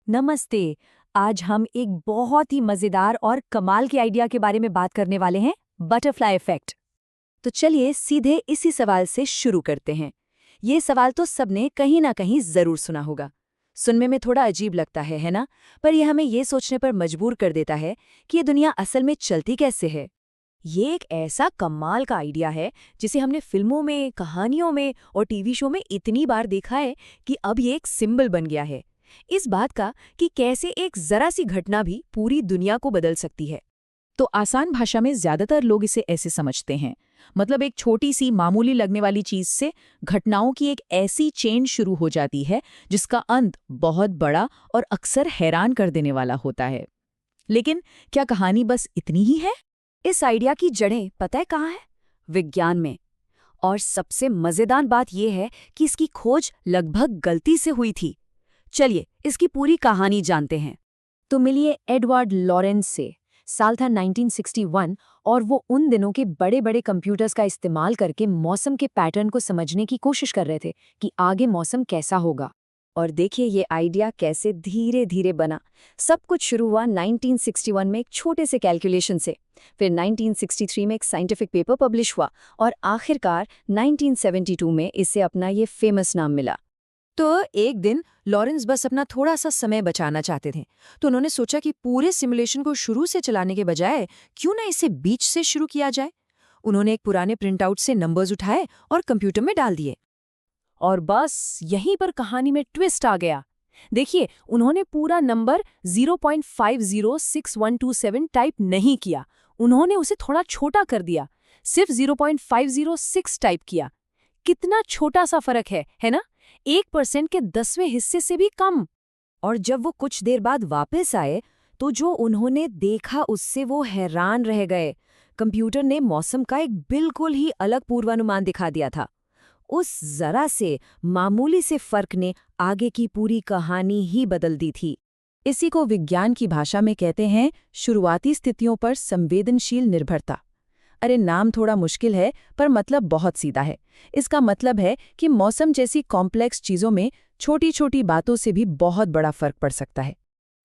नमस्ते। आज हम एक बहुत ही मजेदार और कमाल के आइडिया के बारे में बात करने वाले हैं, बटरफ्लाई इफेक्ट। तो चलिए सीधे इसी सवाल से शुरू करते हैं। ये सवाल तो सबने कहीं ना कहीं जरूर सुना होगा। सुनने में थोड़ा अजीब लगता है ना? पर यह हमें ये सोचने पर मजबूर कर देता है कि ये दुनिया असल में चलती कैसे है। ये एक ऐसा कमाल का आइडिया है जिसे हमने फिल्मों में, कहानियों में और टीवी शो में इतनी बार देखा है कि अब ये एक सिंबल बन गया है इस बात का कि कैसे एक जरा सी घटना भी पूरी दुनिया को बदल सकती है। तो आसान भाषा में ज्यादातर लोग इसे ऐसे समझते हैं, मतलब एक छोटी सी मामूली लगने वाली चीज से घटनाओं की एक ऐसी चेन शुरू हो जाती है जिसका अंत बहुत बड़ा और अक्सर हैरान कर देने वाला होता है। लेकिन क्या कहानी बस इतनी ही है? इस आइडिया की जड़ें पता है कहाँ है? विज्ञान में। और सबसे मजेदार बात यह है कि इसकी खोज लगभग गलती से हुई थी। चलिए इसकी पूरी कहानी जानते हैं। तो मिलिए एडवर्ड लॉरेंस से। साल था 1961 और वो उन दिनों के बड़े बड़े कंप्यूटर्स का इस्तेमाल करके मौसम के पैटर्न को समझने की कोशिश कर रहे थे कि आगे मौसम कैसा होगा। और देखिए ये आइडिया कैसे धीरे धीरे बना। सब कुछ शुरू हुआ 1961 में एक छोटे से कैलकुलेशन से। फिर 1963 में एक साइंटिफिक पेपर पब्लिश हुआ और आखिरकार 1972 में इसे अपना ये फेमस नाम मिला। तो एक दिन लॉरेंस बस अपना थोड़ा सा समय बचाना चाहते थे, तो उन्होंने सोचा कि पूरे सिमुलेशन को शुरू से चलाने के बजाय क्यों ना इसे बीच से शुरू किया जाए। उन्होंने एक पुराने प्रिंटआउट से नंबर्स उठाए और कंप्यूटर में डाल दिए। और बस यहीं पर कहानी में ट्विस्ट आ गया। देखिए, उन्होंने पूरा नंबर 0.506127 टाइप नहीं किया, उन्होंने उसे थोड़ा छोटा कर दिया, सिर्फ 0.506 टाइप किया। कितना छोटा सा फर्क है ना? 1% के 10वें हिस्से से भी कम। और जब वो कुछ देर बाद वापस आए तो जो उन्होंने देखा उससे वो हैरान रह गए। कंप्यूटर ने मौसम का एक बिल्कुल ही अलग पूर्वानुमान दिखा दिया था। उस जरा से मामूली से फर्क ने आगे की पूरी कहानी ही बदल दी थी। इसी को विज्ञान की भाषा में कहते हैं शुरुआती स्थितियों पर संवेदनशील निर्भरता। अरे नाम थोड़ा मुश्किल है पर मतलब बहुत सीधा है। इसका मतलब है कि मौसम जैसी कॉम्प्लेक्स चीजों में छोटी छोटी बातों से भी बहुत बड़ा फर्क पड़ सकता है।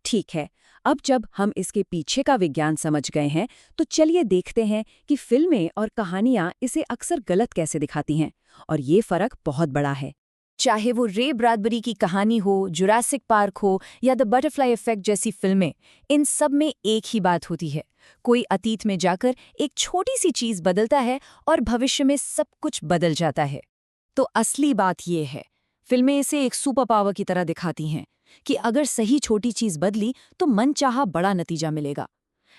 ठीक है, अब जब हम इसके पीछे का विज्ञान समझ गए हैं तो चलिए देखते हैं कि फिल्में और कहानियां इसे अक्सर गलत कैसे दिखाती हैं। और ये फर्क बहुत बड़ा है। चाहे वो रे ब्रैडबरी की कहानी हो, जुरासिक पार्क हो या द बटरफ्लाई इफेक्ट जैसी फिल्में, इन सब में एक ही बात होती है। कोई अतीत में जाकर एक छोटी सी चीज बदलता है और भविष्य में सब कुछ बदल जाता है। तो असली बात ये है, फिल्में इसे एक सुपर पावर की तरह दिखाती हैं कि अगर सही छोटी चीज बदली तो मनचाहा बड़ा नतीजा मिलेगा।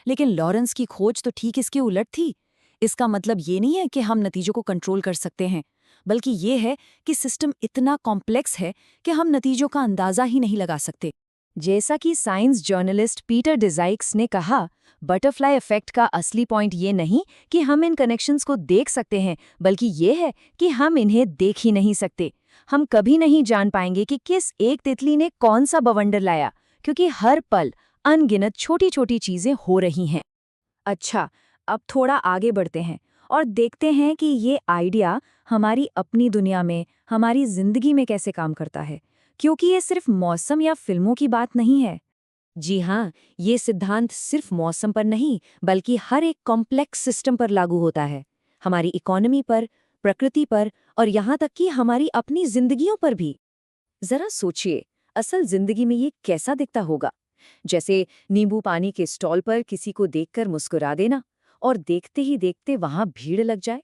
लेकिन लॉरेंस की खोज तो ठीक इसके उलट थी। इसका मतलब ये नहीं है कि हम नतीजों को कंट्रोल कर सकते हैं, बल्कि ये है कि सिस्टम इतना कॉम्प्लेक्स है कि हम नतीजों का अंदाजा ही नहीं लगा सकते। जैसा कि साइंस जर्नलिस्ट पीटर डिजाइक्स ने कहा, बटरफ्लाई इफेक्ट का असली पॉइंट ये नहीं कि हम इन कनेक्शंस को देख सकते हैं, बल्कि ये है कि हम इन्हें देख ही नहीं सकते। हम कभी नहीं जान पाएंगे कि किस एक तितली ने कौन सा बवंडर लाया, क्योंकि हर पल अनगिनत छोटी छोटी चीजें हो रही हैं। अच्छा, अब थोड़ा आगे बढ़ते हैं और देखते हैं कि ये आइडिया हमारी अपनी दुनिया में, हमारी जिंदगी में कैसे काम करता है, क्योंकि ये सिर्फ मौसम या फिल्मों की बात नहीं है। जी हाँ, ये सिद्धांत सिर्फ मौसम पर नहीं, बल्कि हर एक कॉम्प्लेक्स सिस्टम पर लागू होता है। हमारी इकोनॉमी पर, प्रकृति पर और यहाँ तक कि हमारी अपनी जिंदगियों पर भी। जरा सोचिए, असल जिंदगी में ये कैसा दिखता होगा? जैसे नींबू पानी के स्टॉल पर किसी को देखकर मुस्कुरा देना और देखते ही देखते वहां भीड़ लग जाए।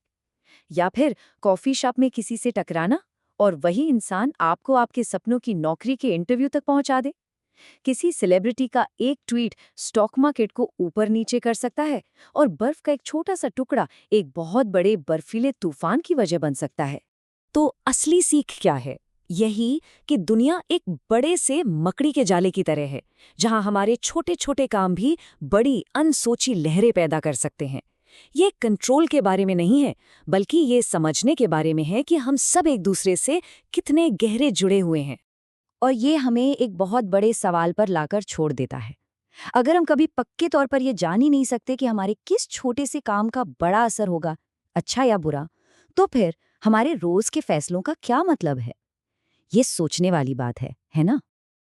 या फिर कॉफी शॉप में किसी से टकराना और वही इंसान आपको आपके सपनों की नौकरी के इंटरव्यू तक पहुंचा दे। किसी सेलिब्रिटी का एक ट्वीट स्टॉक मार्केट को ऊपर नीचे कर सकता है और बर्फ का एक छोटा सा टुकड़ा एक बहुत बड़े बर्फीले तूफान की वजह बन सकता है। तो असली सीख क्या है? यही कि दुनिया एक बड़े से मकड़ी के जाले की तरह है, जहां हमारे छोटे छोटे काम भी बड़ी अनसोची लहरें पैदा कर सकते हैं। ये कंट्रोल के बारे में नहीं है, बल्कि ये समझने के बारे में है कि हम सब एक दूसरे से कितने गहरे जुड़े हुए हैं। और ये हमें एक बहुत बड़े सवाल पर लाकर छोड़ देता है। अगर हम कभी पक्के तौर पर ये जान ही नहीं सकते कि हमारे किस छोटे से काम का बड़ा असर होगा, अच्छा या बुरा, तो फिर हमारे रोज के फैसलों का क्या मतलब है? ये सोचने वाली बात है ना?